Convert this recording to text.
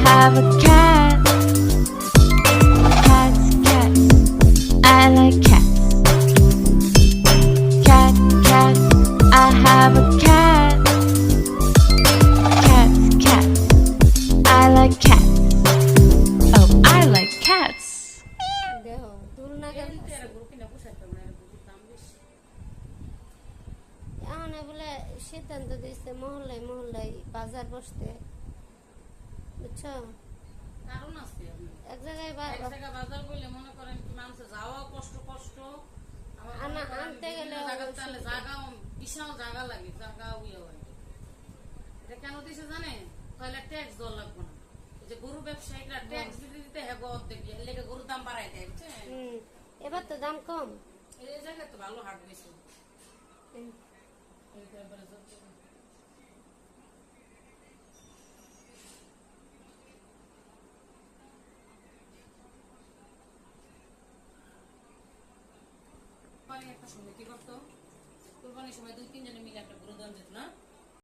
have a cat. Cats, cats. I like cats. Cat, cat. I have a cat. Cats, cats. I like cats. Oh, I like cats. দেখো তুলনা কেন এখন বলে সিদ্ধান্ত দিচ্ছে মহল্লায় মহল্লায় বাজার বসতে, বুঝছো? কারণ আছে এক জায়গায় এক জায়গা বাজার করলে মনে করেন কি মানুষ যাওয়া কষ্ট আনতে গেলে তাহলে জায়গা বিশাল জায়গা লাগে, জায়গা উইয়া হয়। এটা কেন দিছে জানেন? তাহলে ট্যাক্স দেওয়া লাগবে না। এই যে গরু ব্যবসায়ীরা ট্যাক্স দিতে দিতে হ্যাঁ অর্ধেক লেগে গরুর দাম বাড়াই দেয়, বুঝছেন? এবার তো দাম কম। এই জায়গায় তো ভালো হাট বেশি। একটা সমিতি করতো, কোরবানির সময় 2-3 জনে মিলে একটা গরু দাম যেত না।